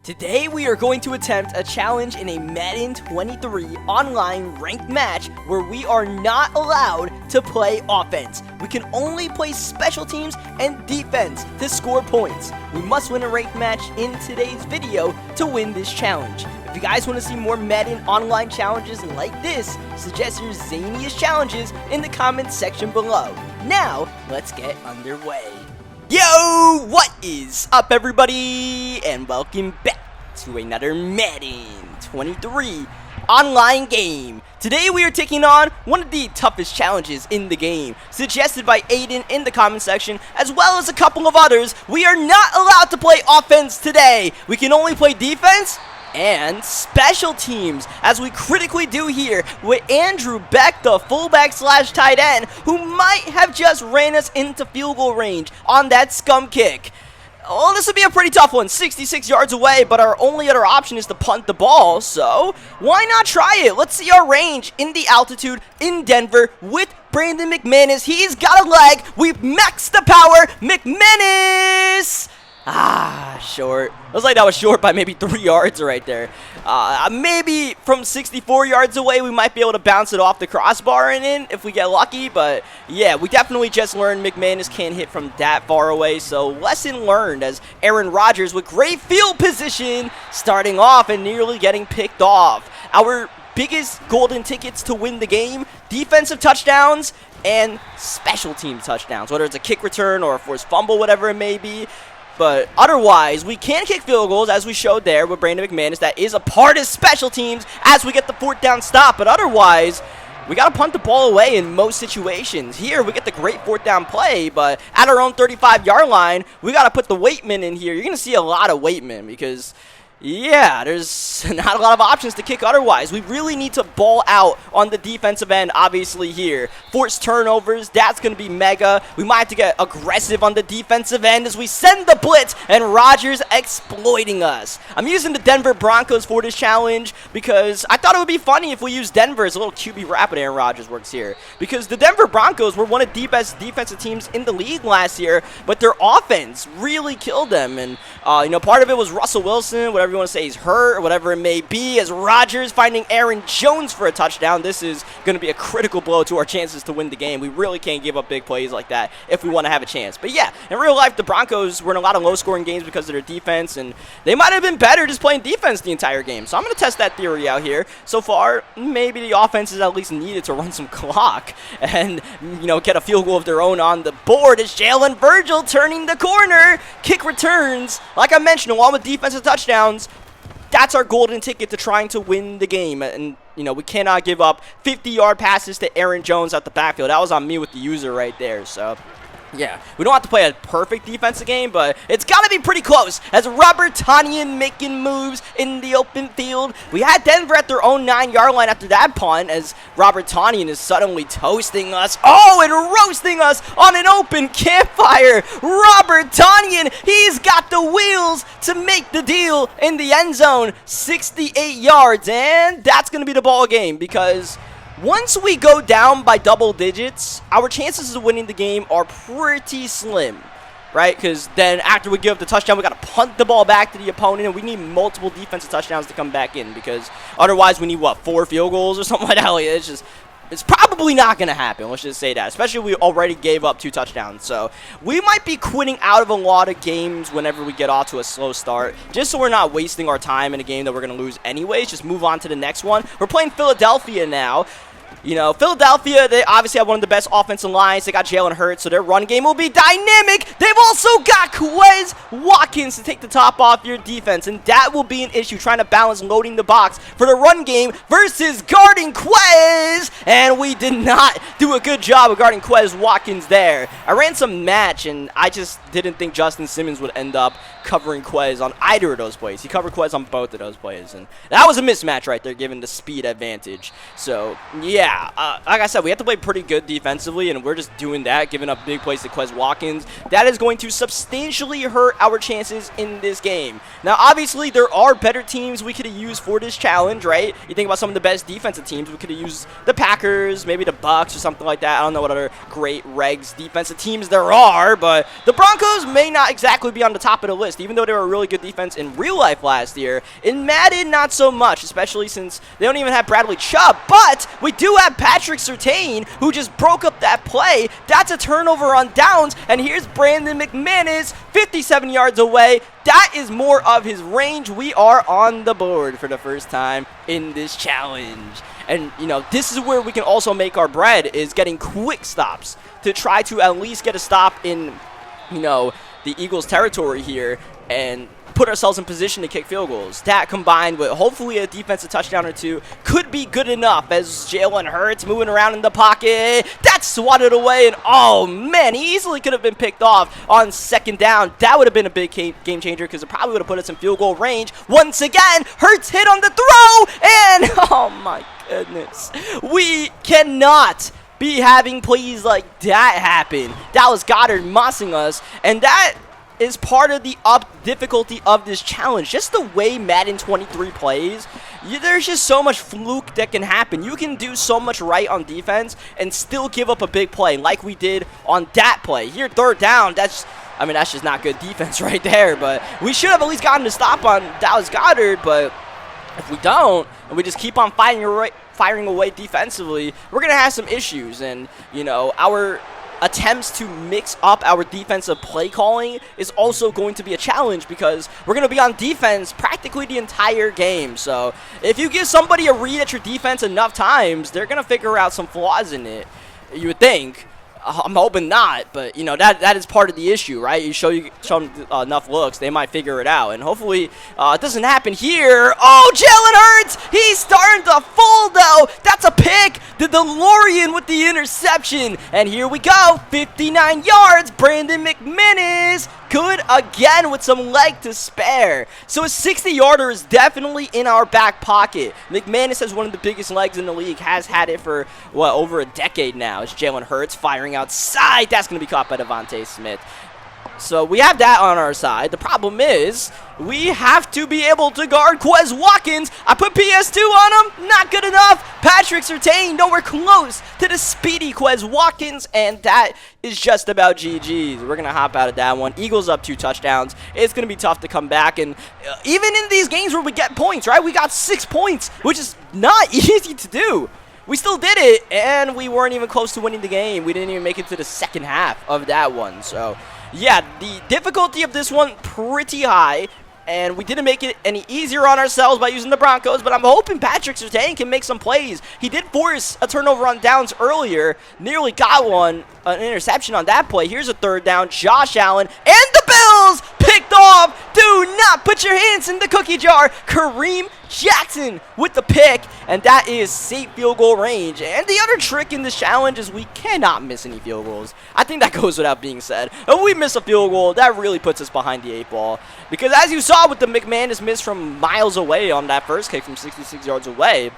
Today we are going to attempt a challenge in a Madden 23 online ranked match where we are not allowed to play offense. We can only play special teams and defense to score points. We must win a ranked match in today's video to win this challenge. If you guys want to see more Madden online challenges like this, suggest your Zaniest challenges in the comments section below. Now, let's get underway. Yo, what is up everybody, and welcome back to another Madden 23 online game. Today we are taking on one of the toughest challenges in the game, suggested by Aiden in the comment section, as well as a couple of others. We are not allowed to play offense today. We can only play defense and special teams, as we critically do here with Andrew Beck, the fullback slash tight end, who might have just ran us into field goal range on that scum kick. Oh, this would be a pretty tough one, 66 yards away, but our only other option is to punt the ball, so why not try it? Let's see our range in the altitude in Denver with Brandon McManus. He's got a leg. We've maxed the power. McManus! Short. It was like that was short by maybe 3 yards right there. Maybe from 64 yards away, we might be able to bounce it off the crossbar and in if we get lucky. But yeah, we definitely just learned McManus can't hit from that far away. So lesson learned, as Aaron Rodgers with great field position starting off and nearly getting picked off. Our biggest golden tickets to win the game: defensive touchdowns and special team touchdowns, whether it's a kick return or a forced fumble, whatever it may be. But otherwise, we can kick field goals, as we showed there with Brandon McManus. That is a part of special teams as we get the fourth down stop. But otherwise, we got to punt the ball away in most situations. Here, we get the great fourth down play, but at our own 35-yard line, we got to put the Waitman in here. You're going to see a lot of Waitman because, yeah, there's not a lot of options to kick otherwise. We really need to ball out on the defensive end, obviously, here. Force turnovers, that's going to be mega. We might have to get aggressive on the defensive end as we send the blitz, and Rodgers exploiting us. I'm using the Denver Broncos for this challenge because I thought it would be funny if we used Denver as a little QB rapid. Aaron Rodgers works here because the Denver Broncos were one of the best defensive teams in the league last year, but their offense really killed them. And, part of it was Russell Wilson, whatever you want to say, he's hurt or whatever it may be, as Rodgers finding Aaron Jones for a touchdown. This is going to be a critical blow to our chances to win the game. We really can't give up big plays like that if we want to have a chance. But yeah, in real life, the Broncos were in a lot of low-scoring games because of their defense, and they might have been better just playing defense the entire game. So I'm going to test that theory out here. So far, maybe the offense is at least needed to run some clock and, get a field goal of their own on the board. As Jalen Virgil turning the corner. Kick returns, like I mentioned, along with defensive touchdowns. That's our golden ticket to trying to win the game. And, we cannot give up 50-yard passes to Aaron Jones out the backfield. That was on me with the user right there. So, yeah, we don't have to play a perfect defensive game, but it's got to be pretty close. As Robert Tonyan making moves in the open field. We had Denver at their own 9-yard line after that punt, as Robert Tonyan is suddenly toasting us. Oh, and roasting us on an open campfire. Robert Tonyan, he's got the wheels to make the deal in the end zone. 68 yards, and that's going to be the ball game because once we go down by double digits, our chances of winning the game are pretty slim, right? Because then after we give up the touchdown, we got to punt the ball back to the opponent, and we need multiple defensive touchdowns to come back in because otherwise we need, 4 field goals or something like that? It's probably not going to happen, let's just say that, especially if we already gave up 2 touchdowns. So we might be quitting out of a lot of games whenever we get off to a slow start, just so we're not wasting our time in a game that we're going to lose anyways. Just move on to the next one. We're playing Philadelphia now. Philadelphia, they obviously have one of the best offensive lines. They got Jalen Hurts, so their run game will be dynamic. They've also got Quez Watkins to take the top off your defense, and that will be an issue, trying to balance loading the box for the run game versus guarding Quez. And we did not do a good job of guarding Quez Watkins there. I ran some match, and I just didn't think Justin Simmons would end up covering Quez on either of those plays. He covered Quez on both of those plays, and that was a mismatch right there, given the speed advantage. So, yeah. yeah, like I said, we have to play pretty good defensively, and we're just doing that, giving up big plays to Quez Watkins. That is going to substantially hurt our chances in this game. Now, obviously, there are better teams we could have used for this challenge, right? You think about some of the best defensive teams. We could have used the Packers, maybe the Bucks or something like that. I don't know what other great regs defensive teams there are, but the Broncos may not exactly be on the top of the list, even though they were a really good defense in real life last year. In Madden, not so much, especially since they don't even have Bradley Chubb, but we do have Patrick Surtain, who just broke up that play. That's a turnover on downs, and here's Brandon McManus, 57 yards away. That is more of his range. We are on the board for the first time in this challenge. And, you know, this is where we can also make our bread, is getting quick stops to try to at least get a stop in, you know, the Eagles' territory here and put ourselves in position to kick field goals. That combined with hopefully a defensive touchdown or two could be good enough, as Jalen Hurts moving around in the pocket. That's swatted away, and oh man, he easily could have been picked off on second down. That would have been a big game changer, because it probably would have put us in field goal range. Once again, Hurts hit on the throw, and oh my goodness, we cannot be having plays like that happen. That was Goddard mossing us, and that is part of the difficulty of this challenge. Just the way Madden 23 plays, there's just so much fluke that can happen. You can do so much right on defense and still give up a big play, like we did on that play. Here, third down, that's just not good defense right there, but we should have at least gotten a stop on Dallas Goedert. But if we don't, and we just keep on firing away defensively, we're going to have some issues. And, you know, our attempts to mix up our defensive play calling is also going to be a challenge, because we're going to be on defense practically the entire game. So if you give somebody a read at your defense enough times, they're going to figure out some flaws in it, you would think. I'm hoping not, but, you know, that is part of the issue, right? You show them enough looks, they might figure it out, and hopefully it doesn't happen here. Oh, Jalen Hurts! He's starting to fold, though. That's a pick. The DeLorean with the interception, and here we go. 59 yards. Brandon McManus good again with some leg to spare. So a 60-yarder is definitely in our back pocket. McManus has one of the biggest legs in the league, has had it for, what, over a decade now. It's Jalen Hurts firing outside. That's going to be caught by Devontae Smith. So we have that on our side. The problem is we have to be able to guard Quez Watkins. I put PS2 on him. Not good enough. Patrick Surtain nowhere close to the speedy Quez Watkins, and that is just about GG's. We're going to hop out of that one. Eagles up 2 touchdowns. It's going to be tough to come back, and even in these games where we get points, right? We got 6 points, which is not easy to do. We still did it, and we weren't even close to winning the game. We didn't even make it to the second half of that one. So, yeah, the difficulty of this one pretty high, and we didn't make it any easier on ourselves by using the Broncos, but I'm hoping Patrick Surtain can make some plays. He did force a turnover on downs earlier, nearly got an interception on that play. Here's a third down. Josh Allen and the Bills picked off. Do not put your hands in the cookie jar. Kareem Jackson with the pick, and that is safe field goal range. And the other trick in this challenge is we cannot miss any field goals. I think that goes without being said. If we miss a field goal, that really puts us behind the 8 ball. Because as you saw with the McManus miss from miles away on that first kick from 66 yards away,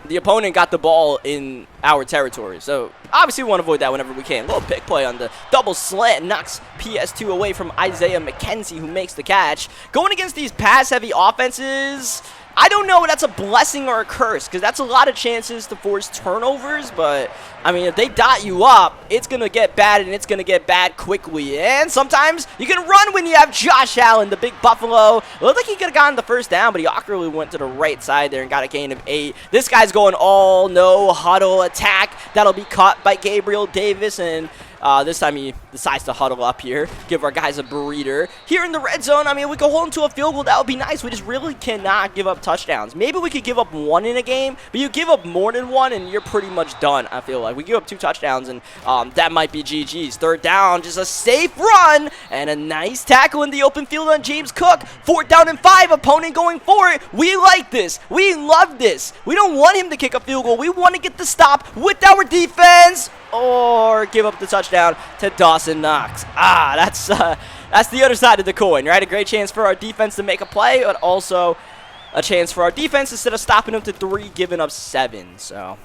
the opponent got the ball in our territory. So obviously we want to avoid that whenever we can. A little pick play on the double slant knocks PS2 away from Isaiah McKenzie, who makes the catch. Going against these pass-heavy offenses, I don't know if that's a blessing or a curse, because that's a lot of chances to force turnovers, but, I mean, if they dot you up, it's going to get bad, and it's going to get bad quickly. And sometimes you can run when you have Josh Allen, the big Buffalo. It looked like he could have gotten the first down, but he awkwardly went to the right side there and got a gain of 8. This guy's going all no huddle attack. That'll be caught by Gabriel Davis, and this time he decides to huddle up here, give our guys a breather. Here in the red zone, I mean, we could hold him to a field goal. That would be nice. We just really cannot give up touchdowns. Maybe we could give up 1 in a game, but you give up more than 1 and you're pretty much done, I feel like. We give up 2 touchdowns, and that might be GG's. Third down, just a safe run, and a nice tackle in the open field on James Cook. 4th down and 5, opponent going for it. We like this. We love this. We don't want him to kick a field goal. We want to get the stop with our defense, or give up the touchdown to Dawson Knox. That's the other side of the coin, right? A great chance for our defense to make a play, but also a chance for our defense instead of stopping them to 3, giving up 7. So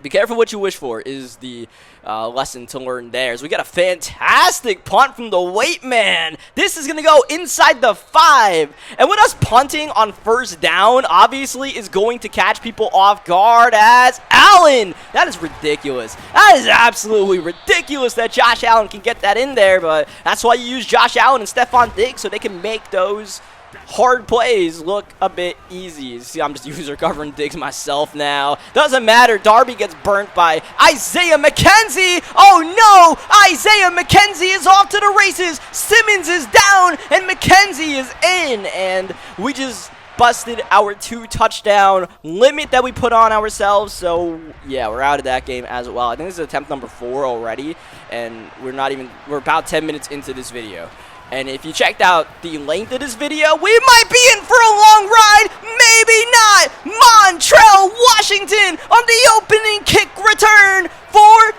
be careful what you wish for is the lesson to learn there. So we got a fantastic punt from the weight man. This is going to go inside the 5. And with us punting on first down, obviously is going to catch people off guard as Allen. That is ridiculous. That is absolutely ridiculous that Josh Allen can get that in there. But that's why you use Josh Allen and Stephon Diggs so they can make those hard plays look a bit easy. See, I'm just user covering Diggs myself now. Doesn't matter. Darby gets burnt by Isaiah McKenzie. Oh no! Isaiah McKenzie is off to the races. Simmons is down and McKenzie is in. And we just busted our 2 touchdown limit that we put on ourselves. So yeah, we're out of that game as well. I think this is attempt number 4 already. And we're about 10 minutes into this video. And if you checked out the length of this video, we might be in for a long ride. Maybe not. Montrell Washington on the opening kick return for,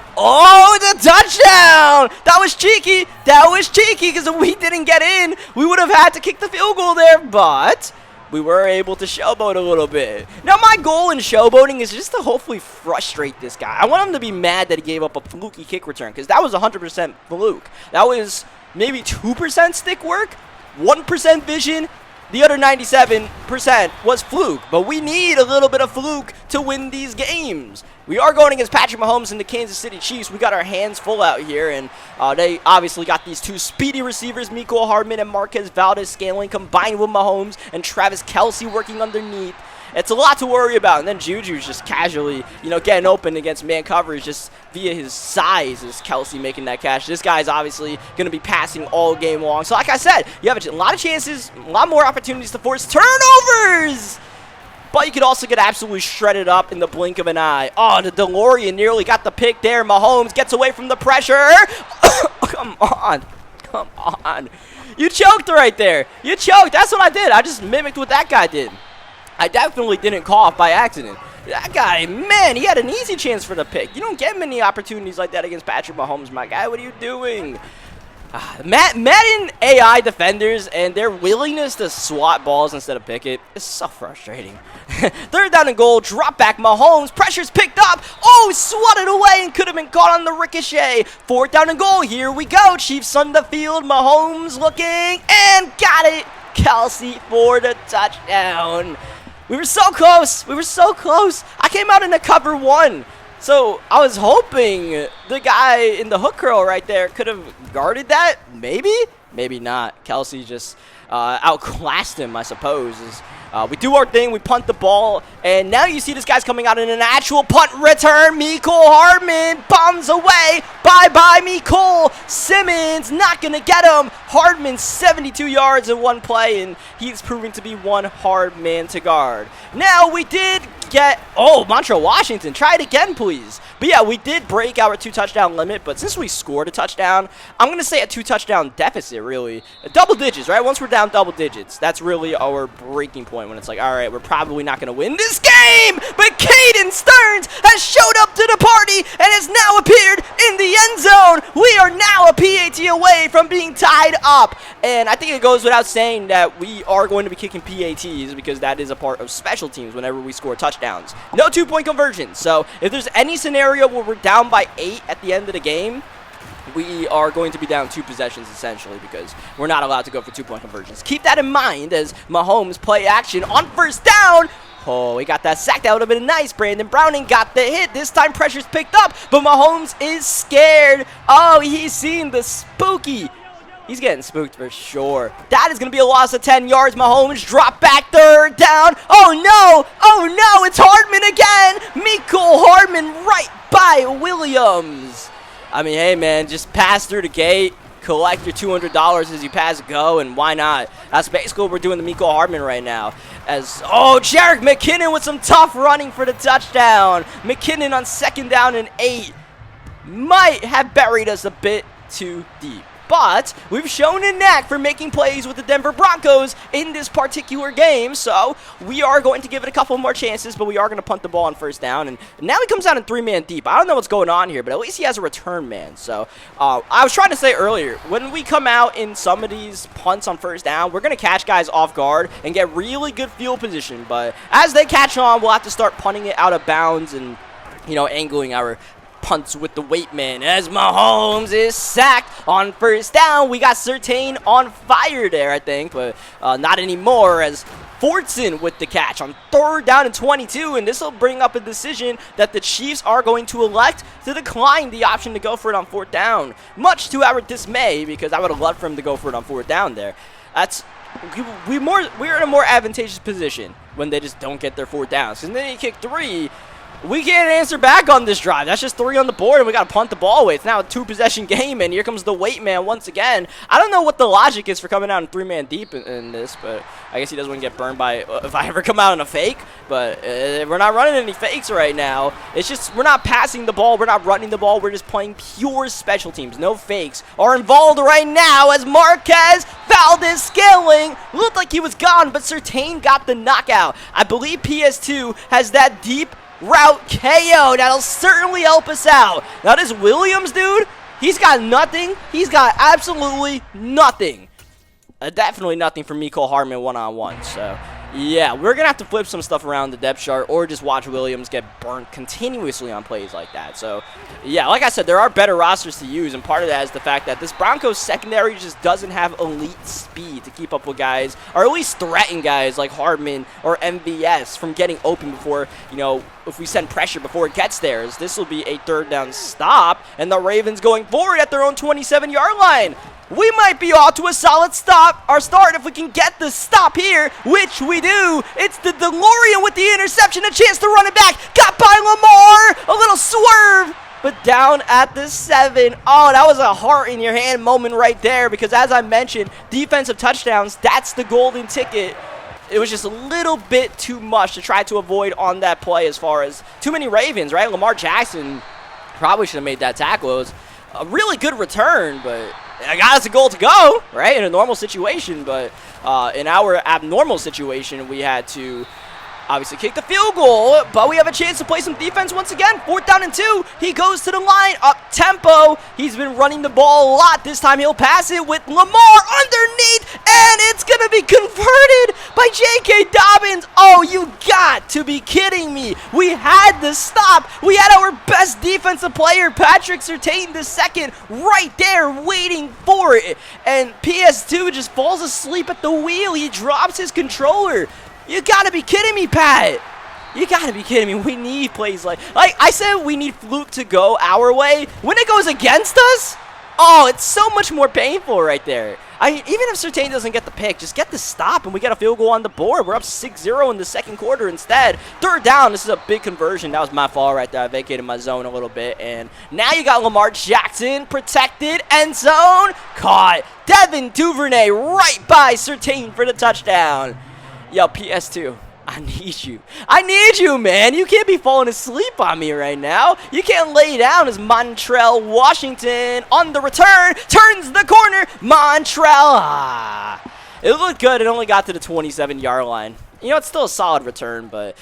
the touchdown. That was cheeky. That was cheeky because if we didn't get in, we would have had to kick the field goal there. But we were able to showboat a little bit. Now, my goal in showboating is just to hopefully frustrate this guy. I want him to be mad that he gave up a fluky kick return because that was 100% fluke. That was maybe 2% stick work, 1% vision. The other 97% was fluke, but we need a little bit of fluke to win these games. We are going against Patrick Mahomes and the Kansas City Chiefs. We got our hands full out here, and they obviously got these 2 speedy receivers, Mecole Hardman and Marquez Valdes-Scantling, combined with Mahomes and Travis Kelce working underneath. It's a lot to worry about. And then Juju's just casually, getting open against man coverage just via his size is Kelce making that catch. This guy's obviously going to be passing all game long. So like I said, you have a lot of chances, a lot more opportunities to force turnovers. But you could also get absolutely shredded up in the blink of an eye. Oh, the DeLorean nearly got the pick there. Mahomes gets away from the pressure. Come on. Come on. You choked right there. You choked. That's what I did. I just mimicked what that guy did. I definitely didn't cough by accident. That guy, man, he had an easy chance for the pick. You don't get many opportunities like that against Patrick Mahomes, my guy. What are you doing? Madden AI defenders and their willingness to swat balls instead of pick it is so frustrating. 3rd down and goal, drop back, Mahomes, pressure's picked up. Oh, swatted away and could have been caught on the ricochet. 4th down and goal, here we go. Chiefs on the field, Mahomes looking and got it. Kelce for the touchdown. We were so close. We were so close. I came out in a cover 1. So I was hoping the guy in the hook curl right there could have guarded that. Maybe. Maybe not. Kelce just outclassed him, I suppose. We do our thing. We punt the ball. And now you see this guy's coming out in an actual punt return. Mecole Hardman bombs away. Bye-bye, Mecole. Simmons not going to get him. Hardman 72 yards in one play, and he's proving to be one hard man to guard. Now we did get, Montrell Washington, try it again, please. But yeah, we did break our 2 touchdown limit, but since we scored a touchdown, I'm going to say a 2 touchdown deficit, really. Double digits, right? Once we're down double digits, that's really our breaking point when it's like, all right, we're probably not going to win this game, but Caden Stearns has showed up to the party and has now appeared in the end zone. We are now a PAT away from being tied up, and I think it goes without saying that we are going to be kicking PATs because that is a part of special teams whenever we score touchdowns. No 2-point conversions, so if there's any scenario where we're down by 8 at the end of the game, we are going to be down 2 possessions essentially because we're not allowed to go for 2-point conversions. Keep that in mind as Mahomes play action on first down. Oh, he got that sack. That would have been nice. Brandon Browning got the hit. This time pressure's picked up, but Mahomes is scared. Oh, he's seen the spooky. He's getting spooked for sure. That is going to be a loss of 10 yards. Mahomes drop back, 3rd down. Oh, no. Oh, no. It's Hardman again. Mecole Hardman right by Williams. I mean, hey, man, just pass through the gate. Collect your $200 as you pass go, and why not? That's basically what we're doing to Mecole Hardman right now. Jerick McKinnon with some tough running for the touchdown. McKinnon on 2nd down and 8 might have buried us a bit too deep. but we've shown a knack for making plays with the Denver Broncos in this particular game, so we are going to give it a couple more chances, but we are going to punt the ball on first down, and now he comes out in 3-man deep. I don't know what's going on here, but at least he has a return man. So I was trying to say earlier, when we come out in some of these punts on first down, we're going to catch guys off guard and get really good field position, but as they catch on, we'll have to start punting it out of bounds and, you know, angling our punts with the weight man as Mahomes is sacked on first down. We got Surtain on fire there, I think, but not anymore, as Fortson with the catch on 3rd down and 22, and this will bring up a decision that the Chiefs are going to elect to decline the option to go for it on 4th down, much to our dismay, because I would have loved for him to go for it on 4th down there. We're in a more advantageous position when they just don't get their 4th downs, and then you kick 3. We can't answer back on this drive. That's just 3 on the board, and we got to punt the ball away. It's now a 2-possession game, and here comes the weight man once again. I don't know what the logic is for coming out in 3-man deep in this, but I guess he doesn't want to get burned by if I ever come out in a fake. But we're not running any fakes right now. It's just we're not passing the ball. We're not running the ball. We're just playing pure special teams. No fakes are involved right now as Marquez Valdez-Scantling looked like he was gone, but Surtain got the knockout. I believe PS2 has that deep route KO. That'll certainly help us out. Now this Williams dude, he's got nothing. He's got absolutely nothing. Definitely nothing for Mecole Hardman one-on-one. So yeah, we're gonna have to flip some stuff around the depth chart or just watch Williams get burnt continuously on plays like that. So yeah, like I said, there are better rosters to use, and part of that is the fact that this Broncos secondary just doesn't have elite speed to keep up with guys, or at least threaten guys like Hardman or MVS from getting open before, you know, if we send pressure before it gets there. This will be a 3rd down stop, and the Ravens going forward at their own 27-yard line. We might be off to a solid start if we can get the stop here, which we do. It's the DeLorean with the interception, a chance to run it back. Got by Lamar, a little swerve, but down at the 7. Oh, that was a heart-in-your-hand moment right there, because as I mentioned, defensive touchdowns, that's the golden ticket. It was just a little bit too much to try to avoid on that play as far as too many Ravens, right? Lamar Jackson probably should have made that tackle. It was a really good return, but I got us a goal to go, right, in a normal situation. But in our abnormal situation, we had to obviously kick the field goal, but we have a chance to play some defense once again. 4th down and 2. He goes to the line, up tempo. He's been running the ball a lot. This time he'll pass it with Lamar underneath, and it's going to be converted by J.K. Dobbins. Oh, you got to be kidding me. We had the stop. We had our best defensive player, Patrick Surtain II, right there waiting for it. And PS2 just falls asleep at the wheel. He drops his controller. You gotta be kidding me, Pat. You gotta be kidding me. We need plays like I said, we need fluke to go our way. When it goes against us, oh, it's so much more painful right there. Even if Surtain doesn't get the pick, just get the stop and we get a field goal on the board. We're up 6-0 in the 2nd quarter instead. 3rd down, this is a big conversion. That was my fault right there. I vacated my zone a little bit. And now you got Lamar Jackson protected, end zone, caught. Devin Duvernay right by Surtain for the touchdown. Yo, PS2, I need you. I need you, man. You can't be falling asleep on me right now. You can't lay down as Montrell Washington on the return. Turns the corner. Montrell. It looked good. It only got to the 27-yard line. You know, it's still a solid return, but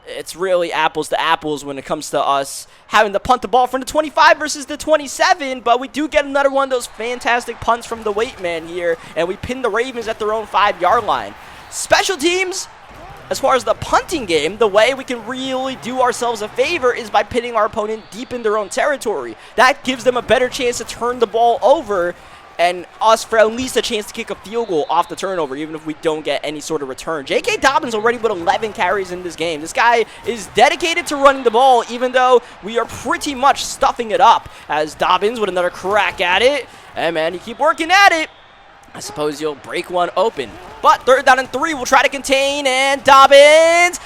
it's really apples to apples when it comes to us having to punt the ball from the 25 versus the 27, but we do get another one of those fantastic punts from the weight man here, and we pin the Ravens at their own 5-yard line. Special teams, as far as the punting game, the way we can really do ourselves a favor is by pitting our opponent deep in their own territory. That gives them a better chance to turn the ball over and us for at least a chance to kick a field goal off the turnover, even if we don't get any sort of return. J.K. Dobbins already with 11 carries in this game. This guy is dedicated to running the ball, even though we are pretty much stuffing it up. As Dobbins with another crack at it. Hey, man, you keep working at it. I suppose you'll break one open. But 3rd down and 3, we'll try to contain, and Dobbins,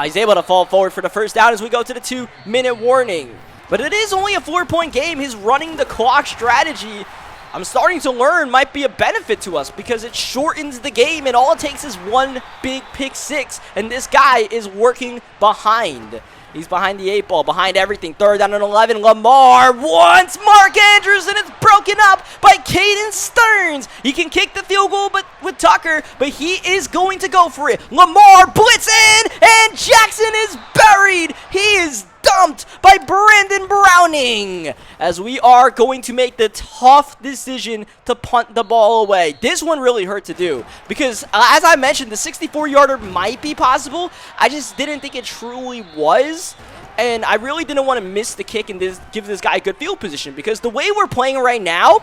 he's able to fall forward for the 1st down as we go to the 2-minute warning. But it is only a 4-point game. His running the clock strategy, I'm starting to learn, might be a benefit to us because it shortens the game, and all it takes is one big pick 6, and this guy is working behind. He's behind the 8 ball, behind everything. 3rd down and 11. Lamar wants Mark Andrews, and it's broken up by Caden Stearns. He can kick the field goal with Tucker, but he is going to go for it. Lamar blitzing, and Jackson is buried. He is dumped by Brandon Browning, as we are going to make the tough decision to punt the ball away. This one really hurt to do because, as I mentioned, the 64-yarder might be possible. I just didn't think it truly was, and I really didn't want to miss the kick and give this guy a good field position because the way we're playing right now,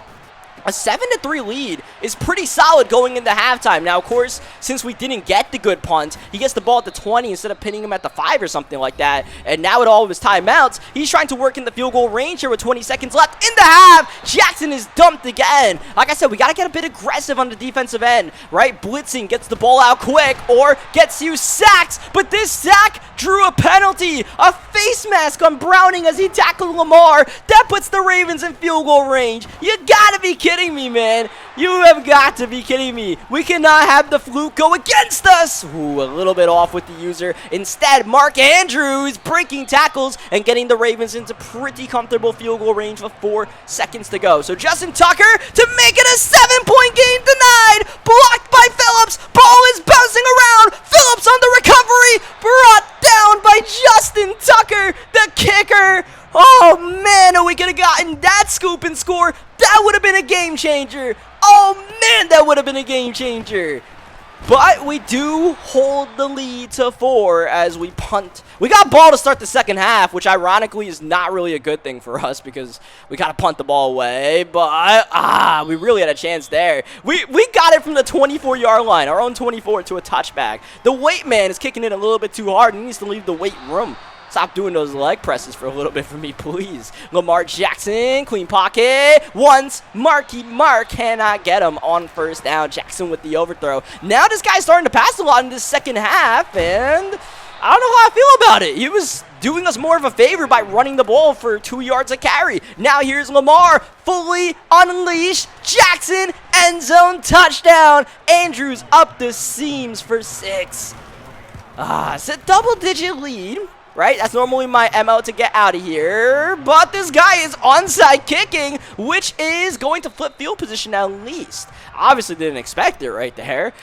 a 7-3 lead is pretty solid going into halftime. Now, of course, since we didn't get the good punt, he gets the ball at the 20 instead of pinning him at the 5 or something like that. And now at all of his timeouts, he's trying to work in the field goal range here with 20 seconds left in the half. Jackson is dumped again. Like I said, we got to get a bit aggressive on the defensive end, right? Blitzing gets the ball out quick or gets you sacked. But this sack drew a penalty, a face mask on Browning as he tackled Lamar. That puts the Ravens in field goal range. You got to be kidding me, man. You have got to be kidding me. We cannot have the fluke go against us. Ooh, a little bit off with the user. Instead, Mark Andrews breaking tackles and getting the Ravens into pretty comfortable field goal range with 4 seconds to go. So Justin Tucker to make it a 7-point game denied. Blocked by Phillips. Ball is bouncing around. Phillips on the recovery. Brought down by Justin Tucker, the kicker. Oh, man, we could have gotten that scoop and score. That would have been a game changer. Oh, man, that would have been a game changer. But we do hold the lead to 4 as we punt. We got ball to start the second half, which ironically is not really a good thing for us because we got to punt the ball away. But, we really had a chance there. We got it from the 24-yard line, our own 24 to a touchback. The weight man is kicking it a little bit too hard. He needs to leave the weight room. Stop doing those leg presses for a little bit for me, please. Lamar Jackson, clean pocket. Once Marky Mark cannot get him on 1st down. Jackson with the overthrow. Now this guy's starting to pass a lot in this second half, and I don't know how I feel about it. He was doing us more of a favor by running the ball for 2 yards a carry. Now here's Lamar, fully unleashed. Jackson, end zone touchdown. Andrews up the seams for 6. It's a double-digit lead. Right? That's normally my MO to get out of here. But this guy is onside kicking, which is going to flip field position at least. Obviously didn't expect it right there.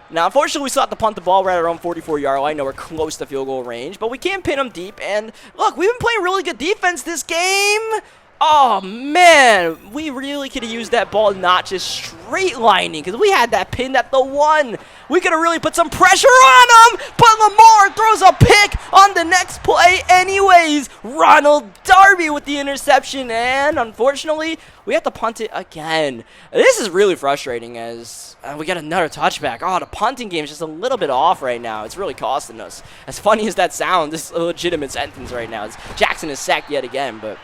Now, unfortunately, we still have to punt the ball right at our own 44-yard line. I know we're close to field goal range, but we can't pin them deep. And look, we've been playing really good defense this game. Oh, man, we really could have used that ball not just straight lining because we had that pinned at the 1. We could have really put some pressure on him, but Lamar throws a pick on the next play anyways. Ronald Darby with the interception, and unfortunately, we have to punt it again. This is really frustrating as we got another touchback. Oh, the punting game is just a little bit off right now. It's really costing us. As funny as that sounds, this is a legitimate sentence right now. Jackson is sacked yet again, but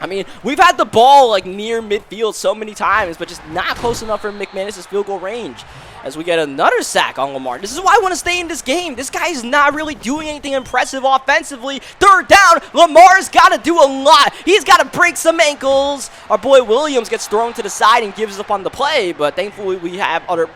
I mean, we've had the ball like near midfield so many times, but just not close enough for McManus's field goal range as we get another sack on Lamar. This is why I want to stay in this game. This guy is not really doing anything impressive offensively. 3rd down, Lamar's got to do a lot. He's got to break some ankles. Our boy Williams gets thrown to the side and gives up on the play, but thankfully we have other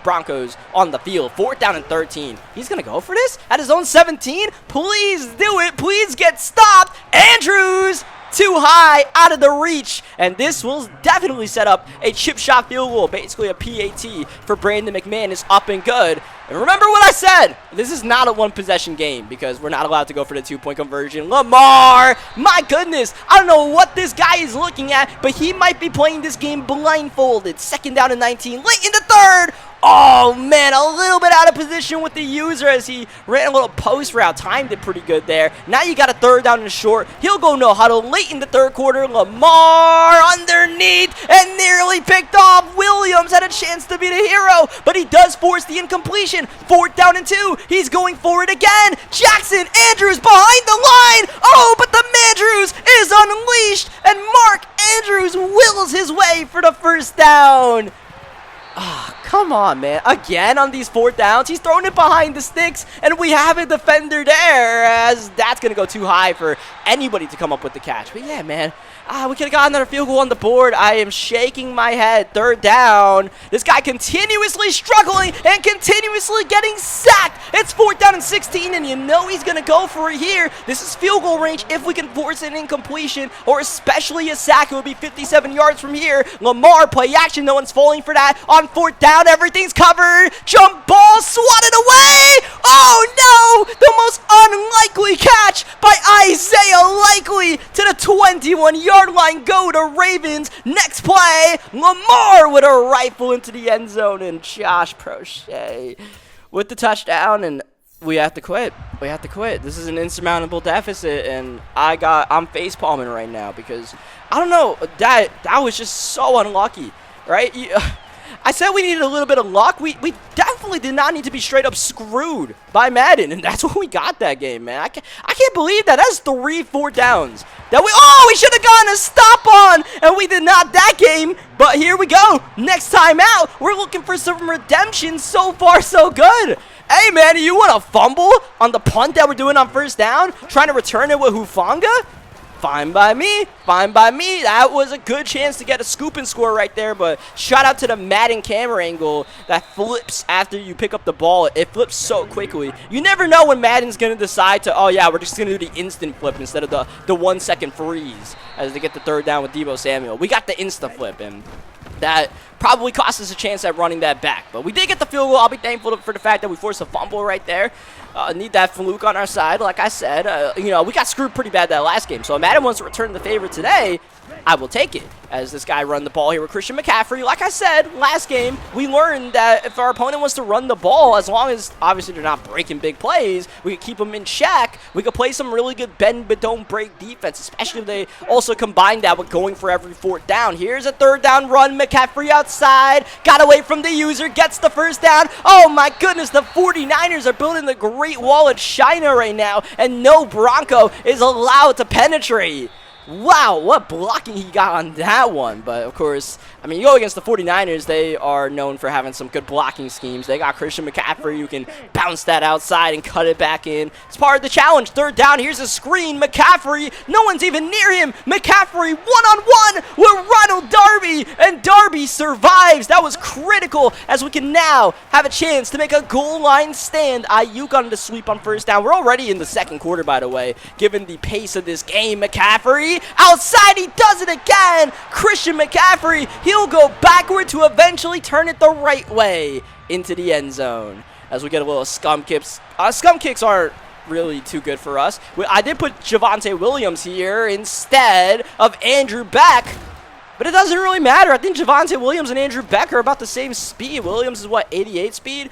Broncos on the field. 4th down and 13. He's going to go for this at his own 17? Please do it. Please get stopped. Andrews too high, out of the reach, and this will definitely set up a chip shot field goal, basically a PAT for Brandon McManus, up and good. And remember what I said, this is not a 1-possession game because we're not allowed to go for the 2-point conversion. Lamar, my goodness, I don't know what this guy is looking at, but he might be playing this game blindfolded. 2nd down and 19, late in the 3rd. Oh, man, a little bit out of position with the user as he ran a little post route. Timed it pretty good there. Now you got a 3rd down and short. He'll go no huddle late in the 3rd quarter. Lamar underneath and nearly picked off. Williams had a chance to be the hero, but he does force the incompletion. 4th down and 2. He's going for it again. Jackson, Andrews behind the line. Oh, but the Andrews is unleashed, and Mark Andrews wills his way for the 1st down. Ah, come on, man. Again on these 4th downs, he's throwing it behind the sticks, and we have a defender there, as that's going to go too high for anybody to come up with the catch. But yeah, man, we could have gotten another field goal on the board. I am shaking my head. 3rd down. This guy continuously struggling and continuously getting sacked. It's 4th down and 16, and you know he's going to go for it here. This is field goal range if we can force an incompletion, or especially a sack. It would be 57 yards from here. Lamar, play action. No one's falling for that. On 4th down, everything's covered. Jump ball, swatted away. Oh, no. The most unlikely catch by Isaiah Likely to the 21-yard line. Go to Ravens. Next play, Lamar with a rifle into the end zone, and Josh Prochet with the touchdown, and we have to quit. We have to quit. This is an insurmountable deficit, and I'm face palming right now because I don't know, that was just so unlucky, right? I said we needed a little bit of luck. We definitely did not need to be straight up screwed by Madden, and that's what we got that game, man. I can't believe that. That's 3 4 downs that we should have gotten a stop on, and we did not that game. But here we go. Next time out, we're looking for some redemption. So far, so good. Hey, man, you want to fumble on the punt that we're doing on 1st down? Trying to return it with Hufanga? Fine by me. Fine by me. That was a good chance to get a scoop and score right there, but shout out to the Madden camera angle that flips after you pick up the ball. It flips so quickly. You never know when Madden's going to decide to, oh, yeah, we're just going to do the instant flip instead of the 1 second freeze as they get the 3rd down with Deebo Samuel. We got the insta flip, and that probably cost us a chance at running that back. But we did get the field goal. I'll be thankful for the fact that we forced a fumble right there. Need that fluke on our side. Like I said, we got screwed pretty bad that last game. So if Madden wants to return the favor today, I will take it. As this guy run the ball here with Christian McCaffrey. Like I said, last game, we learned that if our opponent wants to run the ball, as long as, obviously, they're not breaking big plays, we can keep them in check. We could play some really good bend but don't break defense, especially if they also combine that with going for every 4th down. Here's a 3rd down run. McCaffrey outside. Got away from the user. Gets the 1st down. Oh, my goodness. The 49ers are building the Great Wall of China right now, and no Bronco is allowed to penetrate. Wow, what blocking he got on that one. But, of course, I mean, you go against the 49ers, they are known for having some good blocking schemes. They got Christian McCaffrey who can bounce that outside and cut it back in. It's part of the challenge. 3rd down, here's a screen. McCaffrey, no one's even near him. McCaffrey one-on-one with Ronald Darby, and Darby survives. That was critical as we can now have a chance to make a goal line stand. Ayuk on the sweep on 1st down. We're already in the 2nd quarter, by the way, given the pace of this game. McCaffrey outside, he does it again. Christian McCaffrey, he'll go backward to eventually turn it the right way into the end zone as we get a little scum kicks. Scum kicks aren't really too good for us. I did put Javonte Williams here instead of Andrew Beck, but it doesn't really matter. I think Javonte Williams and Andrew Beck are about the same speed. Williams is, what, 88 speed?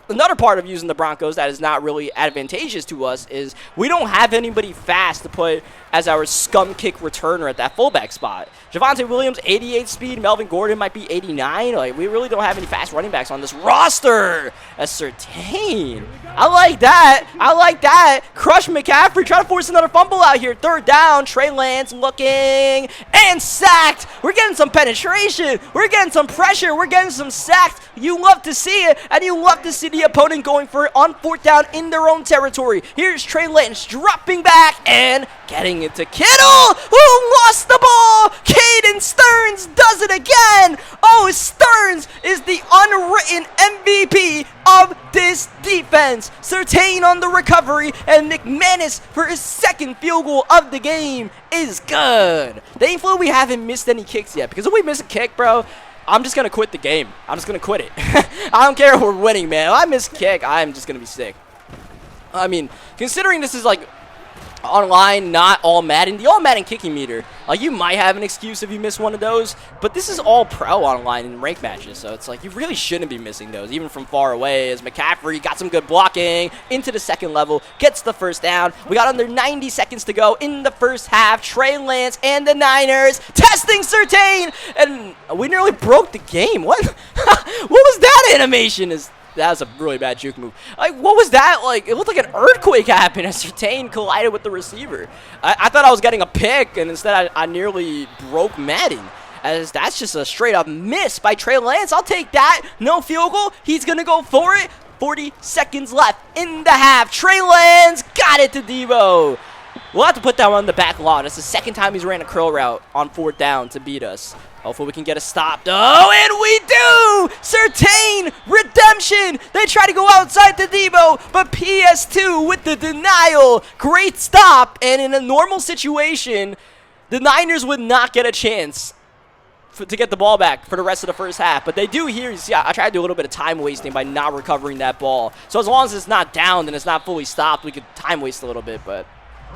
Another part of using the Broncos that is not really advantageous to us is we don't have anybody fast to put as our scum kick returner at that fullback spot. Javonte Williams, 88 speed. Melvin Gordon might be 89. Like, we really don't have any fast running backs on this roster. A Surtain. I like that. I like that. Crush McCaffrey. Trying to force another fumble out here. 3rd down. Trey Lance looking and sacked. We're getting some penetration. We're getting some pressure. We're getting some sacks. You love to see it, and you love to see the opponent going for it on 4th down in their own territory. Here's Trey Lance dropping back and getting it to Kittle, who lost the ball. Caden Stearns does it again. Oh, Stearns is the unwritten MVP of this defense. Surtain on the recovery, and McManus for his 2nd field goal of the game is good. Thankfully, we haven't missed any kicks yet, because if we miss a kick, bro, I'm just going to quit the game. I'm just going to quit it. I don't care if we're winning, man. If I miss a kick, I'm just going to be sick. I mean, considering this is like online, not all Madden, the all Madden kicking meter, you might have an excuse if you miss one of those, but this is all pro online in rank matches, so it's like you really shouldn't be missing those, even from far away, as McCaffrey got some good blocking into the 2nd level, gets the 1st down. We got under 90 seconds to go in the 1st half. Trey Lance and the Niners testing Surtain, and we nearly broke the game. What? What was that animation? That was a really bad juke move. Like, what was that? Like, it looked like an earthquake happened as Surtain collided with the receiver. I thought I was getting a pick, and instead I nearly broke Madden. as that's just a straight up miss by Trey Lance. I'll take that. No field goal. He's going to go for it. 40 seconds left in the half. Trey Lance got it to Debo. We'll have to put that one on the back lawn. It's the second time he's ran a curl route on 4th down to beat us. Hopefully we can get a stop. Oh, and we do! Certain redemption! They try to go outside to Debo, but PS2 with the denial. Great stop, and in a normal situation, the Niners would not get a chance to get the ball back for the rest of the first half. But they do here. See, I tried to do a little bit of time wasting by not recovering that ball. So as long as it's not down and it's not fully stopped, we could time waste a little bit, but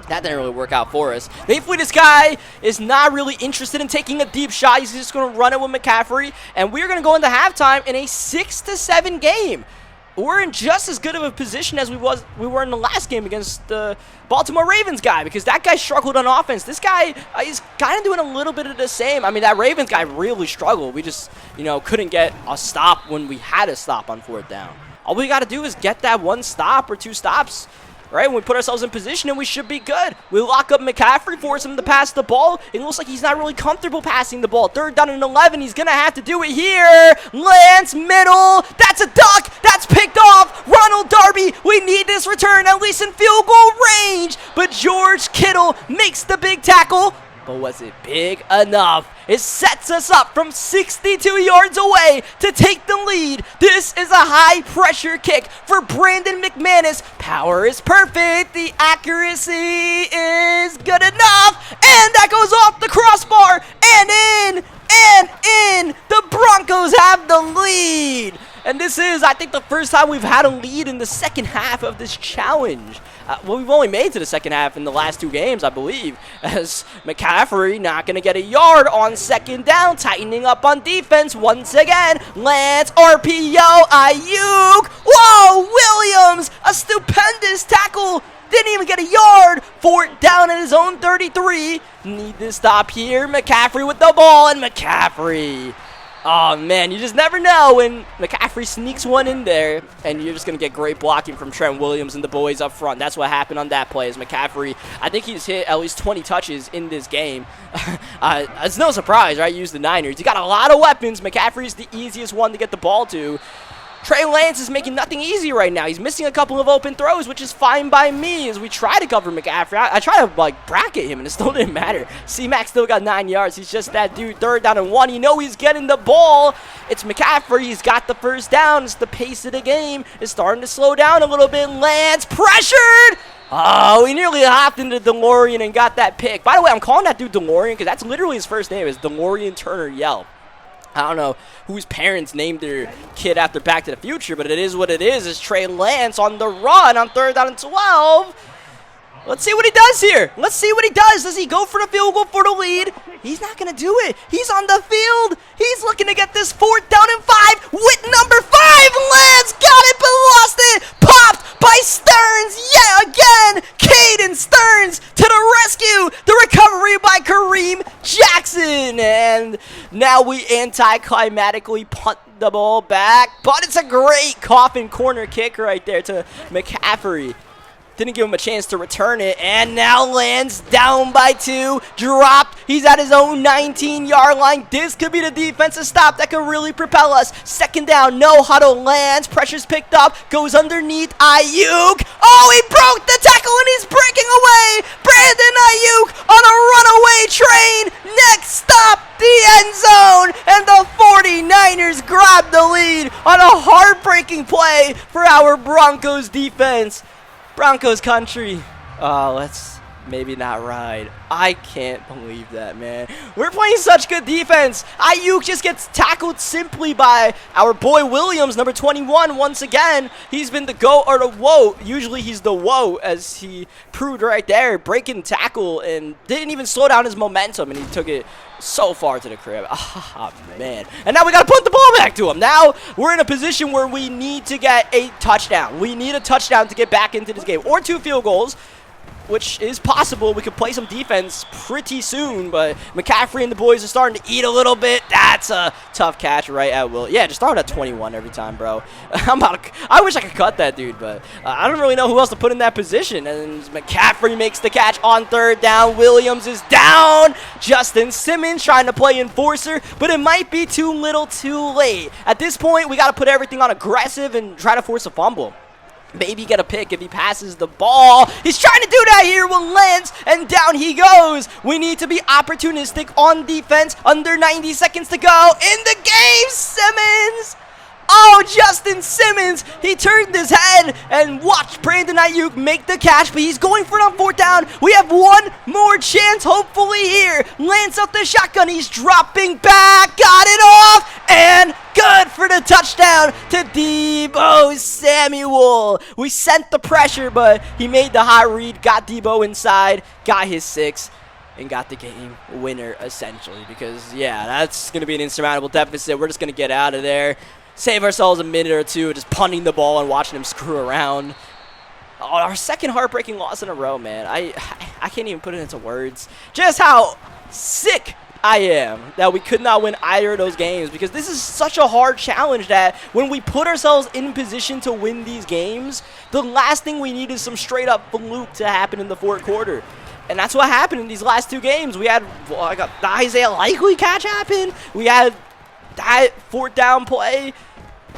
that didn't really work out for us. Thankfully, this guy is not really interested in taking a deep shot. He's just going to run it with McCaffrey, and we're going to go into halftime in a 6-7 game. We're in just as good of a position as we were in the last game against the Baltimore Ravens guy, because that guy struggled on offense. This guy is kind of doing a little bit of the same. I mean, that Ravens guy really struggled. We just, couldn't get a stop when we had a stop on 4th down. All we got to do is get that 1 stop or 2 stops. Right, when we put ourselves in position, and we should be good. We lock up McCaffrey, force him to pass the ball. It looks like he's not really comfortable passing the ball. 3rd down and 11. He's going to have to do it here. Lance, middle. That's a duck. That's picked off. Ronald Darby, we need this return at least in field goal range. But George Kittle makes the big tackle. But was it big enough? It sets us up from 62 yards away to take the lead. This is a high-pressure kick for Brandon McManus. Power is perfect. The accuracy is good enough. And that goes off the crossbar. And in. The Broncos have the lead. And this is, I think, the first time we've had a lead in the second half of this challenge. Well, we've only made it to the second half in the last 2 games, I believe, as McCaffrey not going to get a yard on 2nd down, tightening up on defense once again. Lance, RPO, Ayuk. Whoa, Williams, a stupendous tackle. Didn't even get a yard. 4th down at his own 33. Need to stop here. McCaffrey with the ball, and McCaffrey. Oh, man, you just never know when McCaffrey sneaks one in there, and you're just going to get great blocking from Trent Williams and the boys up front. That's what happened on that play. Is McCaffrey, I think he's hit at least 20 touches in this game. It's no surprise, right? Use the Niners. You got a lot of weapons. McCaffrey's the easiest one to get the ball to. Trey Lance is making nothing easy right now. He's missing a couple of open throws, which is fine by me as we try to cover McCaffrey. I try to, bracket him, and it still didn't matter. C-Mac still got 9 yards. He's just that dude. 3rd down and 1. You know he's getting the ball. It's McCaffrey. He's got the 1st down. It's the pace of the game. It's starting to slow down a little bit. Lance pressured. Oh, he nearly hopped into DeLorean and got that pick. By the way, I'm calling that dude DeLorean because that's literally his first name is DeLorean Turner Yelp. I don't know whose parents named their kid after Back to the Future, but it is what it is. It's Trey Lance on the run on 3rd down and 12. Let's see what he does here. Let's see what he does. Does he go for the field goal for the lead? He's not going to do it. He's on the field. He's looking to get this 4th down and 5 with number 5. Lance got it but lost it. Popped by Stearns yet again. Caden Stearns to the rescue. The recovery by Kareem Jackson. And now we anticlimatically punt the ball back. But it's a great coffin corner kick right there to McCaffrey. Didn't give him a chance to return it, and now Lance down by 2, dropped. He's at his own 19-yard line. This could be the defensive stop that could really propel us. 2nd down, no huddle. Lance, pressure's picked up, goes underneath Ayuk. Oh, he broke the tackle, and he's breaking away. Brandon Ayuk on a runaway train. Next stop, the end zone, and the 49ers grab the lead on a heartbreaking play for our Broncos defense. Broncos country. Let's maybe not ride. I can't believe that, man. We're playing such good defense. Ayuk just gets tackled simply by our boy Williams, number 21, once again. He's been the go or the woe. Usually he's the woe, as he proved right there. Breaking tackle and didn't even slow down his momentum, and he took it so far to the crib. Oh, man. And now we got to put the ball back to him. Now we're in a position where we need to get a touchdown. We need a touchdown to get back into this game, or 2 field goals. which is possible. We could play some defense pretty soon, but McCaffrey and the boys are starting to eat a little bit. That's a tough catch right at will. Yeah, just throw it at 21 every time, bro. I wish I could cut that dude, but I don't really know who else to put in that position. And McCaffrey makes the catch on 3rd down. Williams is down. Justin Simmons trying to play enforcer, but it might be too little too late. At this point, we got to put everything on aggressive and try to force a fumble. Maybe get a pick if he passes the ball. He's trying to do that here with Lentz, and down he goes. We need to be opportunistic on defense. Under 90 seconds to go in the game. Simmons. Oh, Justin Simmons. He turned his head and watched Brandon Ayuk make the catch, but he's going for it on 4th down. We have one more chance, hopefully, here. Lance out the shotgun. He's dropping back. Got it off. And good for the touchdown to Deebo Samuel. We sent the pressure, but he made the high read, got Deebo inside, got his 6, and got the game winner, essentially. Because, yeah, that's going to be an insurmountable deficit. We're just going to get out of there. Save ourselves a minute or two just punting the ball and watching him screw around. Oh, our second heartbreaking loss in a row, man. I can't even put it into words. Just how sick I am that we could not win either of those games, because this is such a hard challenge that when we put ourselves in position to win these games, the last thing we need is some straight up fluke to happen in the 4th quarter. And that's what happened in these last 2 games. We had the Isaiah Likely catch happen. We had that 4th down play.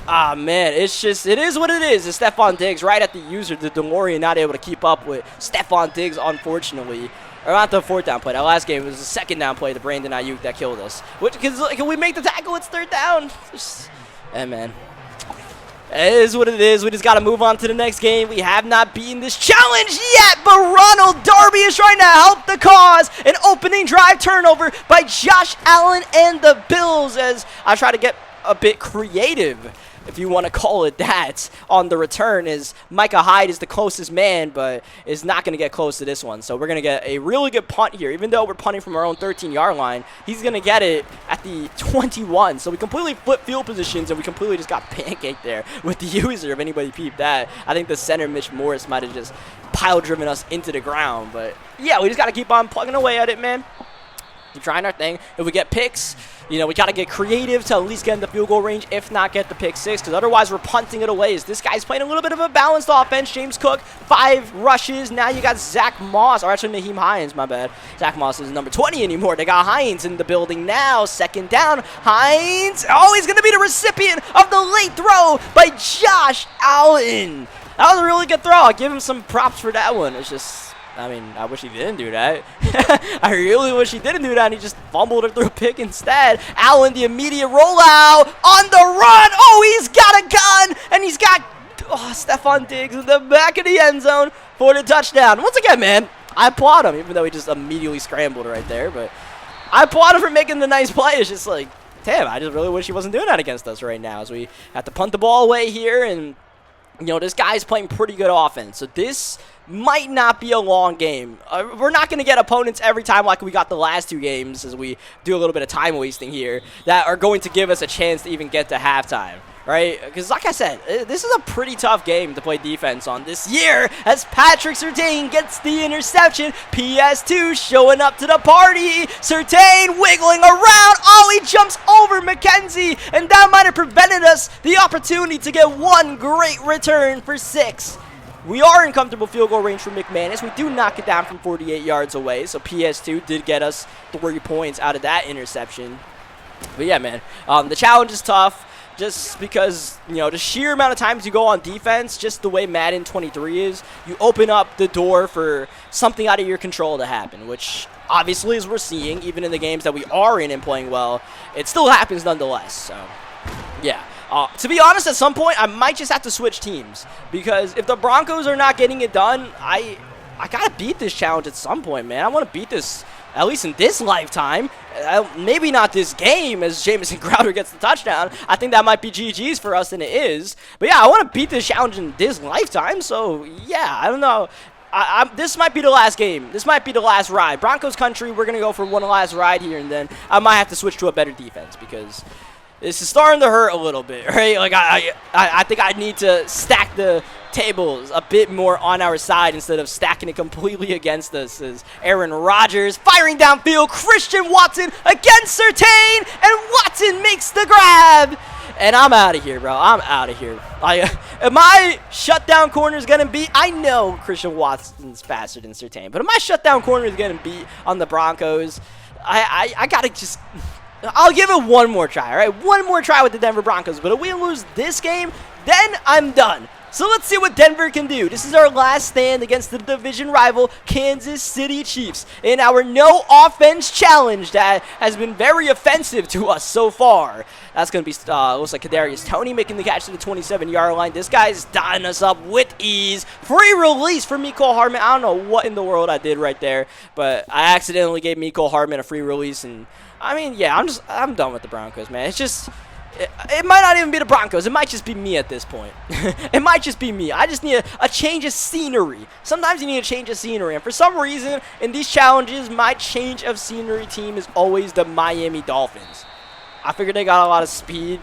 Ah, man, it is what it is. It's Stephon Diggs right at the user. The DeLorean not able to keep up with Stephon Diggs, unfortunately. Or not the 4th down play. That last game, it was the 2nd down play to Brandon Ayuk that killed us. Because can we make the tackle? It's 3rd down. Man. It is what it is. We just got to move on to the next game. We have not beaten this challenge yet, but Ronald Darby is trying to help the cause. An opening drive turnover by Josh Allen and the Bills, as I try to get a bit creative, if you want to call it that, on the return. Is Micah Hyde is the closest man, but is not going to get close to this one. So we're going to get a really good punt here. Even though we're punting from our own 13-yard line, he's going to get it at the 21. So we completely flipped field positions, and we completely just got pancaked there with the user, if anybody peeped that. I think the center, Mitch Morris, might have just pile-driven us into the ground. But, yeah, we just got to keep on plugging away at it, man. Keep trying our thing. If we get picks, you know, we got to get creative to at least get in the field goal range, if not get the pick 6, because otherwise we're punting it away. As this guy's playing a little bit of a balanced offense. James Cook, 5 rushes. Now you got Zach Moss, or actually Naheem Hines, my bad. Zach Moss isn't number 20 anymore. They got Hines in the building now. 2nd down. Hines. Oh, he's going to be the recipient of the late throw by Josh Allen. That was a really good throw. I'll give him some props for that one. It's just, I mean, I wish he didn't do that. I really wish he didn't do that, and he just fumbled it through a pick instead. Allen, the immediate rollout on the run. Oh, he's got a gun, and he's got Stephon Diggs in the back of the end zone for the touchdown. Once again, man, I applaud him, even though he just immediately scrambled right there. But I applaud him for making the nice play. It's just like, damn, I just really wish he wasn't doing that against us right now, as we have to punt the ball away here. And, you know, this guy's playing pretty good offense. So this might not be a long game. We're not going to get opponents every time like we got the last 2 games, as we do a little bit of time wasting here, that are going to give us a chance to even get to halftime, right? Because like I said, this is a pretty tough game to play defense on this year, as Patrick Surtain gets the interception. PS2 showing up to the party. Surtain wiggling around. Oh, he jumps over McKenzie, and that might have prevented us the opportunity to get one great return for 6. We are in comfortable field goal range for McManus. We do knock it down from 48 yards away, so PS2 did get us 3 points out of that interception. But yeah, man, the challenge is tough just because, you know, the sheer amount of times you go on defense, just the way Madden 23 is, you open up the door for something out of your control to happen, which obviously, as we're seeing, even in the games that we are in and playing well, it still happens nonetheless. So, yeah. To be honest, at some point, I might just have to switch teams, because if the Broncos are not getting it done, I got to beat this challenge at some point, man. I want to beat this, at least in this lifetime. Maybe not this game, as Jamison Crowder gets the touchdown. I think that might be GG's for us than it is. But yeah, I want to beat this challenge in this lifetime, so yeah, I don't know. This might be the last game. This might be the last ride. Broncos country, we're going to go for one last ride here, and then I might have to switch to a better defense, because This is starting to hurt a little bit, right? Like, I think I need to stack the tables a bit more on our side instead of stacking it completely against us. As Aaron Rodgers firing downfield, Christian Watson against Surtain, and Watson makes the grab. And I'm out of here, bro. I'm out of here. My shutdown corner is going to be, I know Christian Watson's faster than Surtain, but my shutdown corner is going to be on the Broncos. I got to just... I'll give it one more try, all right? One more try with the Denver Broncos. But if we lose this game, then I'm done. So let's see what Denver can do. This is our last stand against the division rival Kansas City Chiefs in our no offense challenge that has been very offensive to us so far. That's going to be, looks like Kadarius Toney making the catch to the 27-yard line. This guy's dotting us up with ease. Free release for Mecole Hardman. I don't know what in the world I did right there, but I accidentally gave Mecole Hardman a free release. And I mean, yeah, I'm done with the Broncos, man. It's just... It might not even be the Broncos. It might just be me at this point. It might just be me. I just need a change of scenery. Sometimes you need a change of scenery. And for some reason, in these challenges, my change of scenery team is always the Miami Dolphins. I figured they got a lot of speed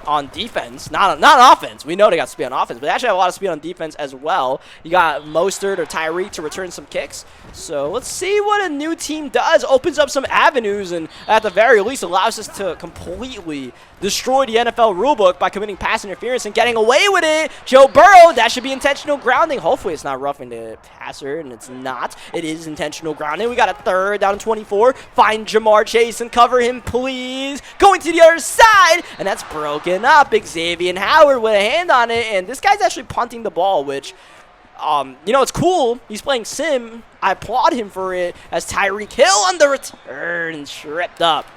on defense, not on offense. We know they got speed on offense, but they actually have a lot of speed on defense as well. You got Mostert or Tyreek to return some kicks. So let's see what a new team does. Opens up some avenues, and at the very least allows us to completely destroy the NFL rulebook by committing pass interference and getting away with it. Joe Burrow, that should be intentional grounding. Hopefully it's not roughing the passer, and it's not. It is intentional grounding. We got a third down and 24. Find Jamar Chase and cover him, please. Going to the other side, and that's broken up. Xavier Howard with a hand on it, and this guy's actually punting the ball, which, you know, it's cool. He's playing sim. I applaud him for it, as Tyreek Hill on the return, tripped up.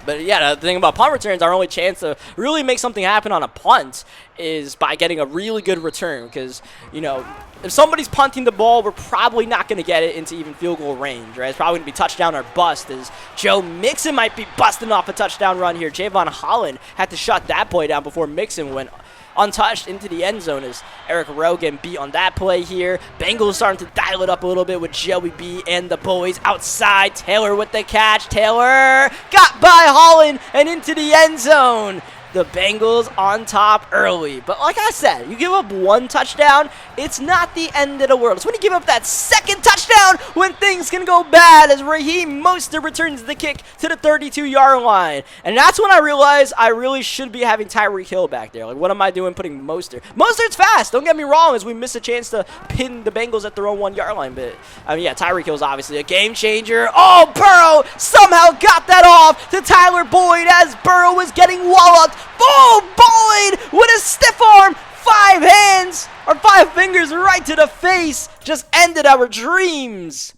But yeah, the thing about punt returns, our only chance to really make something happen on a punt is by getting a really good return. Because, you know, if somebody's punting the ball, we're probably not going to get it into even field goal range, right? It's probably going to be touchdown or bust, as Joe Mixon might be busting off a touchdown run here. Javon Holland had to shut that play down before Mixon went untouched into the end zone, as Eric Rogan beat on that play here. Bengals starting to dial it up a little bit with Joey B and the boys outside. Taylor with the catch. Taylor got by Holland and into the end zone. The Bengals on top early. But like I said, you give up one touchdown, it's not the end of the world. It's when you give up that second touchdown when things can go bad, as Raheem Mostert returns the kick to the 32-yard line. And that's when I realized I really should be having Tyreek Hill back there. Like, what am I doing putting Mostert? Mostert's fast, don't get me wrong, as we miss a chance to pin the Bengals at their own 1-yard line. But, I mean, yeah, Tyreek Hill's obviously a game changer. Oh, Burrow somehow got that off to Tyler Boyd as Burrow was getting walloped. Oh, Boyd with a stiff arm, 5 hands, or 5 fingers right to the face, just ended our dreams.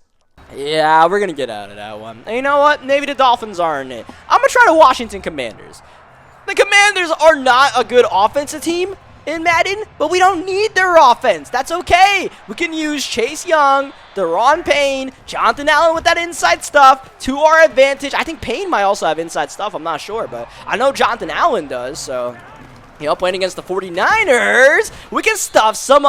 Yeah, we're going to get out of that one. And you know what? Maybe the Dolphins aren't it. I'm going to try the Washington Commanders. The Commanders are not a good offensive team in Madden, but we don't need their offense. That's okay. We can use Chase Young, Deron Payne, Jonathan Allen with that inside stuff to our advantage. I think Payne might also have inside stuff. I'm not sure, but I know Jonathan Allen does. So, you know, playing against the 49ers, we can stuff some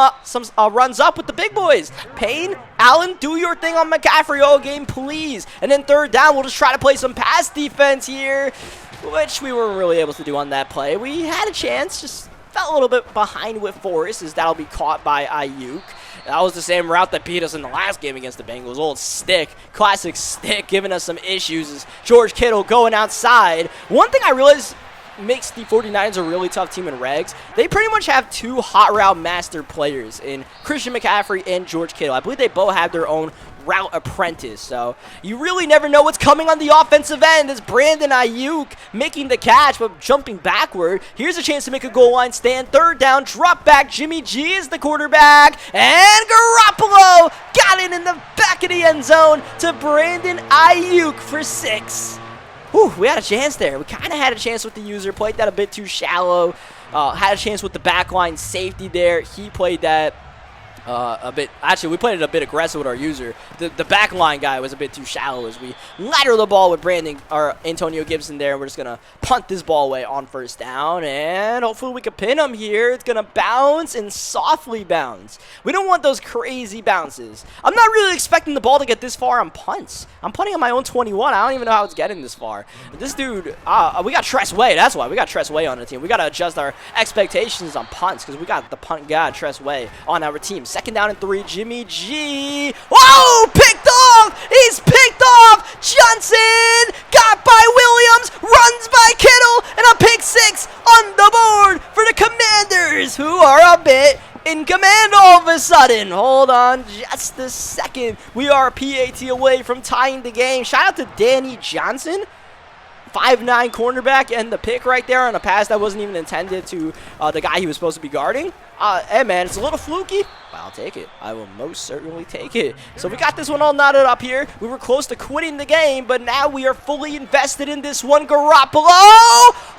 runs up with the big boys. Payne, Allen, do your thing on McCaffrey all game, please. And then third down, we'll just try to play some pass defense here, which we weren't really able to do on that play. We had a chance, just fell a little bit behind with Forrest, as that'll be caught by Ayuk. That was the same route that beat us in the last game against the Bengals. Old stick, classic stick, giving us some issues, as George Kittle going outside. One thing I realized makes the 49ers a really tough team in regs, they pretty much have 2 hot route master players in Christian McCaffrey and George Kittle. I believe they both have their own route apprentice, so you really never know what's coming on the offensive end, as Brandon Ayuk making the catch but jumping backward. Here's a chance to make a goal line stand. Third down, drop back. Jimmy G is the quarterback, and Garoppolo got it in the back of the end zone to Brandon Ayuk for 6. Whew, we had a chance there. We kind of had a chance with the user. Played that a bit too shallow. Had a chance with the backline safety there. He played that Actually, we played it a bit aggressive with our user. The back line guy was a bit too shallow as we lateral the ball with Antonio Gibson there. We're just going to punt this ball away on first down, and hopefully we can pin him here. It's going to bounce and softly bounce. We don't want those crazy bounces. I'm not really expecting the ball to get this far on punts. I'm punting on my own 21. I don't even know how it's getting this far. This dude, we got Tress Way. That's why. We got Tress Way on the team. We got to adjust our expectations on punts because we got the punt guy, Tress Way, on our team. Second down and 3, Jimmy G. Whoa! Picked off! He's picked off! Johnson! Got by Williams! Runs by Kittle! And a pick 6 on the board for the Commanders, who are a bit in command all of a sudden. Hold on just a second. We are a PAT away from tying the game. Shout out to Danny Johnson. 5'9" cornerback, and the pick right there on a pass that wasn't even intended to the guy he was supposed to be guarding. Hey, man, it's a little fluky, but I'll take it. I will most certainly take it. So we got this one all knotted up here. We were close to quitting the game, but now we are fully invested in this one. Garoppolo!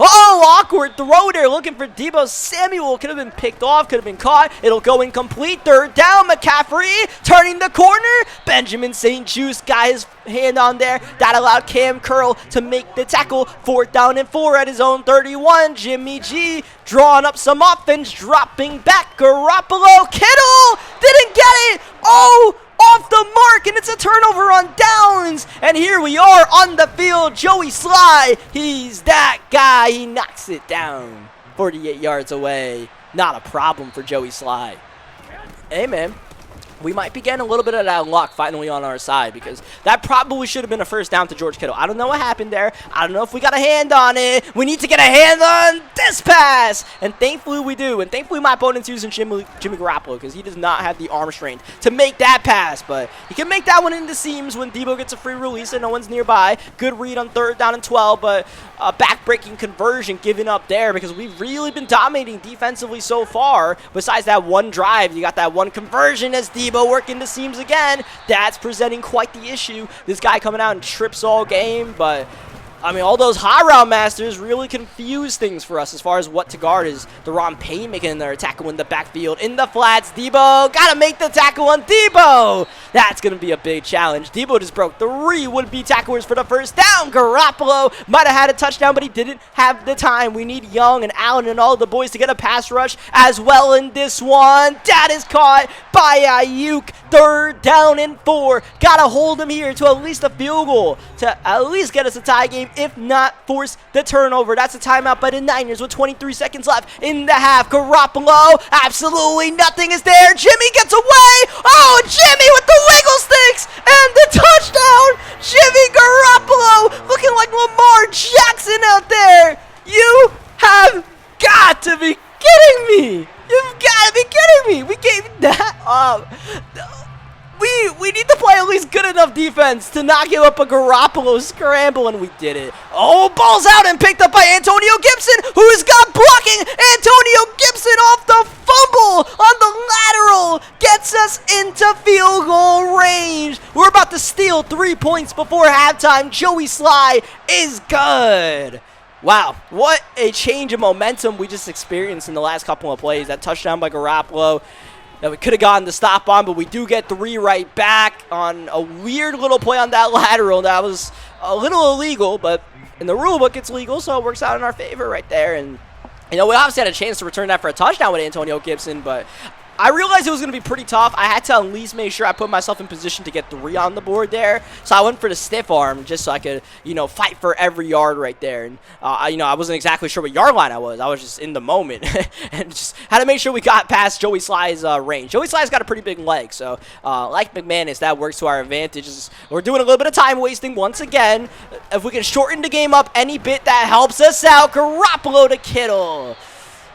Oh, awkward throw there, looking for Deebo Samuel. Could have been picked off, could have been caught. It'll go incomplete. Third down, McCaffrey turning the corner. Benjamin St. Juste got his hand on there. That allowed Cam Curl to make the tackle. 4th down and 4 at his own 31. Jimmy G drawing up some offense, dropping back. Garoppolo, Kittle didn't get it. Oh, off the mark, and it's a turnover on downs. And here we are on the field. Joey Sly, he's that guy. He knocks it down 48 yards away. Not a problem for Joey Sly. Hey, man. We might be getting a little bit of that luck finally on our side because that probably should have been a first down to George Kittle. I don't know what happened there. I don't know if we got a hand on it. We need to get a hand on this pass. And thankfully we do. And thankfully my opponent's using Jimmy Garoppolo because he does not have the arm strength to make that pass. But he can make that one into seams when Deebo gets a free release and no one's nearby. Good read on 3rd down and 12, but a back-breaking conversion given up there because we've really been dominating defensively so far. Besides that one drive, you got that one conversion as Deebo working the seams again. That's presenting quite the issue. This guy coming out and trips all game, but I mean, all those high route masters really confuse things for us as far as what to guard. Is Deron Payne making another tackle in the backfield. In the flats, Deebo got to make the tackle on Deebo. That's going to be a big challenge. Deebo just broke 3 would-be tacklers for the first down. Garoppolo might have had a touchdown, but he didn't have the time. We need Young and Allen and all the boys to get a pass rush as well in this one. That is caught by Ayuk. 3rd down and 4. Got to hold him here to at least a field goal to at least get us a tie game, if not force the turnover. That's a timeout by the Niners with 23 seconds left in the half. Garoppolo, absolutely nothing is there. Jimmy gets away. Oh, Jimmy with the wiggle sticks and the touchdown. Jimmy Garoppolo looking like Lamar Jackson out there. You have got to be kidding me. You've got to be kidding me. We gave that up. We need to play at least good enough defense to not give up a Garoppolo scramble, and we did it. Oh, ball's out and picked up by Antonio Gibson, who's got blocking. Antonio Gibson off the fumble on the lateral gets us into field goal range. We're about to steal 3 points before halftime. Joey Sly is good. Wow, what a change of momentum we just experienced in the last couple of plays. That touchdown by Garoppolo that we could have gotten the stop on, but we do get 3 right back on a weird little play on that lateral. That was a little illegal, but in the rule book it's legal, so it works out in our favor right there. And, you know, we obviously had a chance to return that for a touchdown with Antonio Gibson, but I realized it was going to be pretty tough. I had to at least make sure I put myself in position to get 3 on the board there. So I went for the stiff arm just so I could, you know, fight for every yard right there. And, you know, I wasn't exactly sure what yard line I was. I was just in the moment and just had to make sure we got past Joey Sly's range. Joey Sly's got a pretty big leg. So, like McManus, that works to our advantage. We're doing a little bit of time wasting once again. If we can shorten the game up any bit, that helps us out. Garoppolo to Kittle.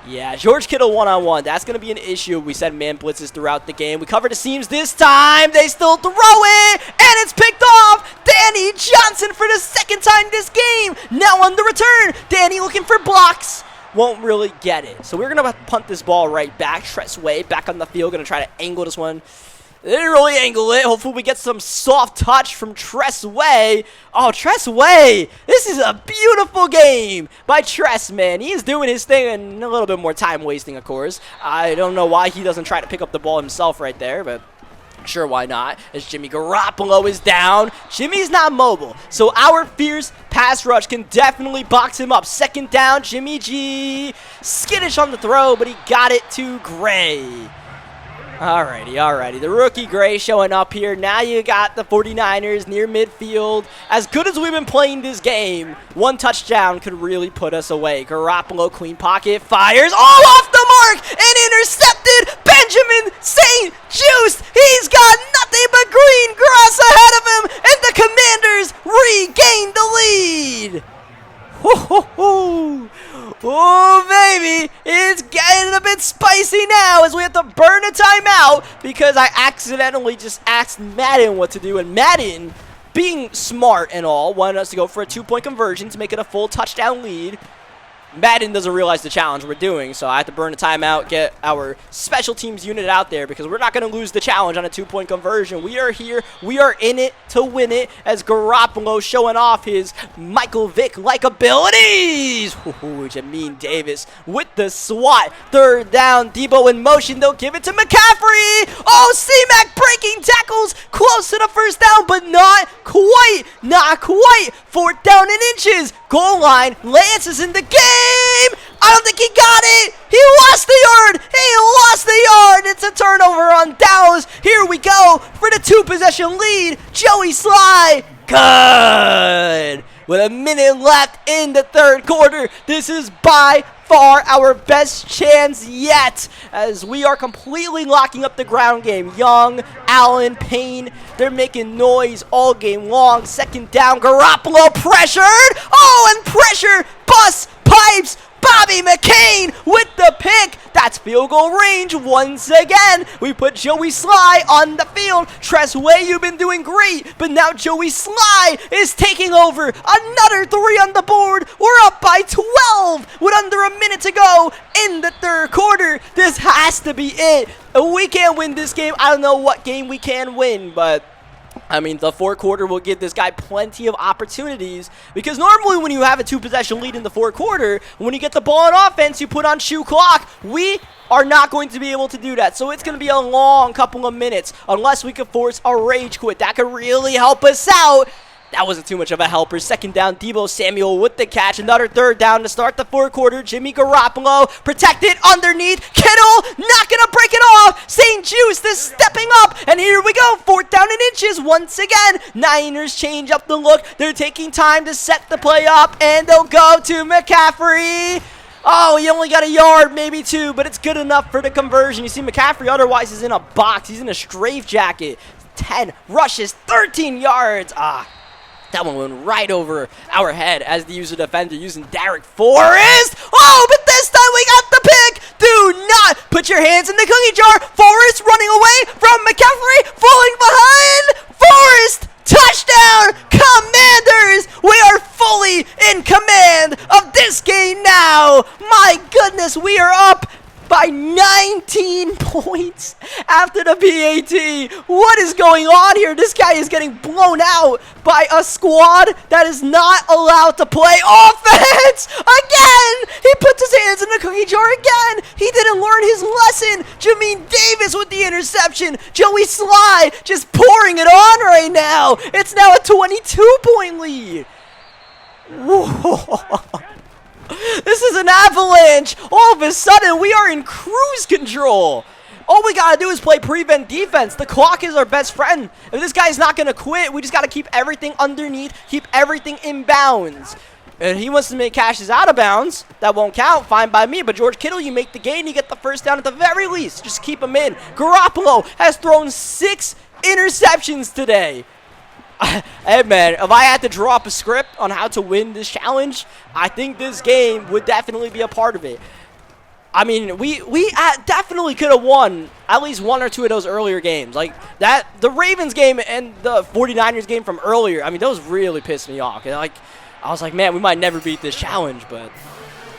Yeah, George Kittle one-on-one. That's going to be an issue. We said man blitzes throughout the game. We covered the seams this time. They still throw it, and it's picked off. Danny Johnson for the 2nd time this game. Now on the return. Danny looking for blocks. Won't really get it. So we're going to punt this ball right back. Tress Way back on the field. Going to try to angle this one. They didn't really angle it. Hopefully we get some soft touch from Tress Way. Oh, Tress Way. This is a beautiful game by Tress, man. He is doing his thing and a little bit more time wasting, of course. I don't know why he doesn't try to pick up the ball himself right there, but sure, why not? As Jimmy Garoppolo is down. Jimmy's not mobile, so our fierce pass rush can definitely box him up. Second down, Jimmy G. Skittish on the throw, but he got it to Gray. Alrighty. The rookie Gray showing up here. Now you got the 49ers near midfield. As good as we've been playing this game, one touchdown could really put us away. Garoppolo, clean pocket, fires all off the mark and intercepted. Benjamin St. Just. He's got nothing but green grass ahead of him, and the Commanders regain the lead. Oh, baby, it's getting a bit spicy now as we have to burn a timeout because I accidentally just asked Madden what to do, and Madden, being smart and all, wanted us to go for a 2-point conversion to make it a full touchdown lead. Madden doesn't realize the challenge we're doing, so I have to burn a timeout, get our special teams unit out there because we're not going to lose the challenge on a 2-point conversion. We are here. We are in it to win it as Garoppolo showing off his Michael Vick-like abilities. Ooh, Jamin Davis with the swat. Third down, Debo in motion. They'll give it to McCaffrey. Oh, C-Mac breaking tackles. Close to the first down, but not quite. Not quite. Fourth down in inches. Goal line. Lance is in the game. I don't think he got it. He lost the yard. It's a turnover on Dallas. Here we go for the 2-possession lead. Joey Sly. Good. With a minute left in the third quarter, this is by far our best chance yet as we are completely locking up the ground game. Young, Allen, Payne, they're making noise all game long. Second down, Garoppolo pressured. Oh, and pressure, bus, pipes, Bobby McCain with the pick. That's field goal range once again. We put Joey Sly on the field. Tress Way, you've been doing great, but now Joey Sly is taking over. Another 3 on the board. We're up by 12 with under a minute to go in the third quarter. This has to be it. We can't win this game. I don't know what game we can win, but I mean, the fourth quarter will give this guy plenty of opportunities because normally when you have a 2-possession lead in the fourth quarter, when you get the ball on offense, you put on shoe clock. We are not going to be able to do that, so it's going to be a long couple of minutes unless we can force a rage quit. That could really help us out. That wasn't too much of a helper. Second down, Debo Samuel with the catch. Another third down to start the fourth quarter. Jimmy Garoppolo protected underneath. Kittle not going to break it off. St. Just is stepping up. And here we go. Fourth down in inches once again. Niners change up the look. They're taking time to set the play up. And they'll go to McCaffrey. Oh, he only got a yard, maybe 2, but it's good enough for the conversion. You see McCaffrey otherwise is in a box. He's in a straitjacket. 10 rushes, 13 yards. That one went right over our head as the user defender using Derek Forrest. Oh, but this time we got the pick. Do not put your hands in the cookie jar. Forrest running away from McCaffrey, falling behind. Forrest, touchdown, Commanders. We are fully in command of this game now. My goodness, we are up by 19 points after the PAT. What is going on here? This guy is getting blown out by a squad that is not allowed to play offense. Again, he puts his hands in the cookie jar again. He didn't learn his lesson. Jamin Davis with the interception. Joey Sly just pouring it on right now. It's now a 22-point lead. Whoa. This is an avalanche. All of a sudden, we are in cruise control. All we got to do is play prevent defense. The clock is our best friend. If this guy's not going to quit, we just got to keep everything underneath, keep everything in bounds. And he wants to make Cashes out of bounds. That won't count. Fine by me. But George Kittle, you make the gain. You get the first down at the very least. Just keep him in. Garoppolo has thrown 6 interceptions today. Hey, man, if I had to draw up a script on how to win this challenge, I think this game would definitely be a part of it. I mean, we definitely could have won at least 1 or 2 of those earlier games. Like, the Ravens game and the 49ers game from earlier, I mean, those really pissed me off. Like, I was like, man, we might never beat this challenge, but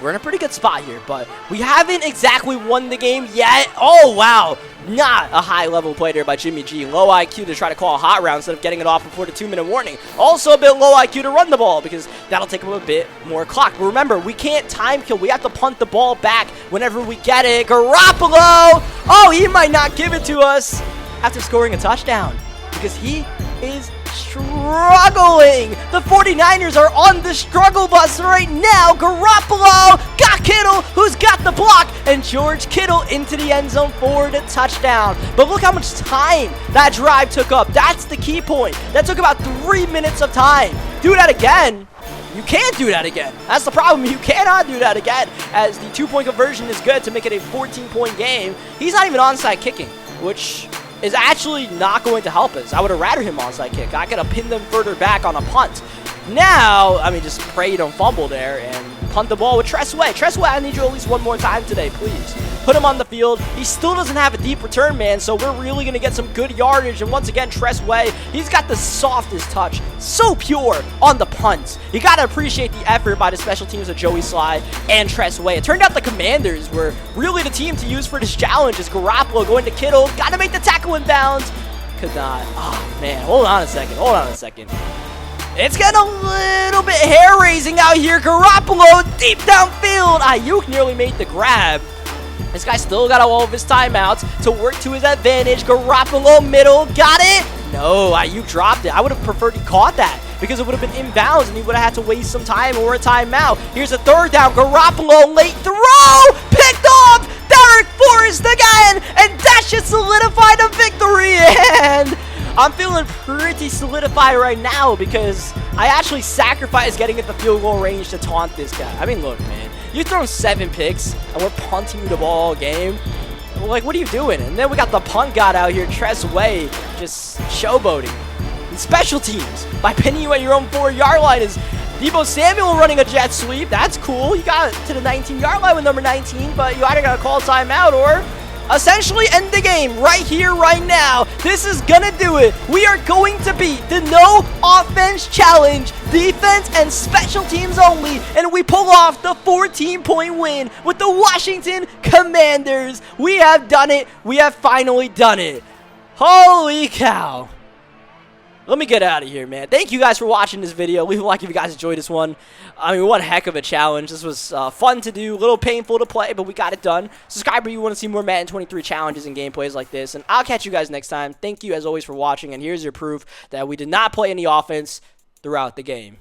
We're in a pretty good spot here, but we haven't exactly won the game yet. Oh, wow. Not a high-level play there by Jimmy G. Low IQ to try to call a hot round instead of getting it off before the 2-minute warning. Also a bit low IQ to run the ball because that'll take him a bit more clock. But remember, we can't time kill. We have to punt the ball back whenever we get it. Garoppolo! Oh, he might not give it to us after scoring a touchdown because he is struggling. The 49ers are on the struggle bus right now. Garoppolo got Kittle, who's got the block, and George Kittle into the end zone for the touchdown. But look how much time that drive took up. That's the key point. That took about 3 minutes of time. Do that again. You can't do that again. That's the problem. You cannot do that again, as the 2-point conversion is good to make it a 14-point game. He's not even onside kicking, which is actually not going to help us. I would have rather him onside kick. I could have pinned them further back on a punt. Now, I mean, just pray you don't fumble there and punt the ball with Tress Way. Tress Way, I need you at least one more time today, please. Put him on the field. He still doesn't have a deep return, man, so we're really going to get some good yardage. And once again, Tress Way, he's got the softest touch. So pure on the punts. You got to appreciate the effort by the special teams of Joey Sly and Tress Way. It turned out the Commanders were really the team to use for this challenge as Garoppolo going to Kittle. Got to make the tackle in bounds. Could not. Oh, man. Hold on a second. Hold on a second. It's getting a little bit hair-raising out here. Garoppolo deep downfield. Ayuk nearly made the grab. This guy still got all of his timeouts to work to his advantage. Garoppolo middle, got it? No, Ayuk dropped it. I would have preferred he caught that because it would have been inbounds and he would have had to waste some time or a timeout. Here's a third down. Garoppolo late throw, picked off. Derek Forrest again, and that should solidify the victory. And I'm feeling pretty solidified right now because I actually sacrificed getting at the field goal range to taunt this guy. I mean, look, man. You've thrown 7 picks, and we're punting you the ball all game. Like, what are you doing? And then we got the punt god out here, Tress Way, just showboating. And special teams, by pinning you at your own 4-yard line, is Deebo Samuel running a jet sweep. That's cool. You got to the 19-yard line with number 19, but you either got to call timeout or essentially end the game right here, right now. This is gonna do it. We are going to beat the no offense challenge, defense and special teams only, and we pull off the 14-point win with the Washington Commanders. We have done it. We have finally done it. Holy cow. Let me get out of here, man. Thank you guys for watching this video. Leave a like if you guys enjoyed this one. I mean, what a heck of a challenge. This was fun to do, a little painful to play, but we got it done. Subscribe if you want to see more Madden 23 challenges and gameplays like this, and I'll catch you guys next time. Thank you, as always, for watching, and here's your proof that we did not play any offense throughout the game.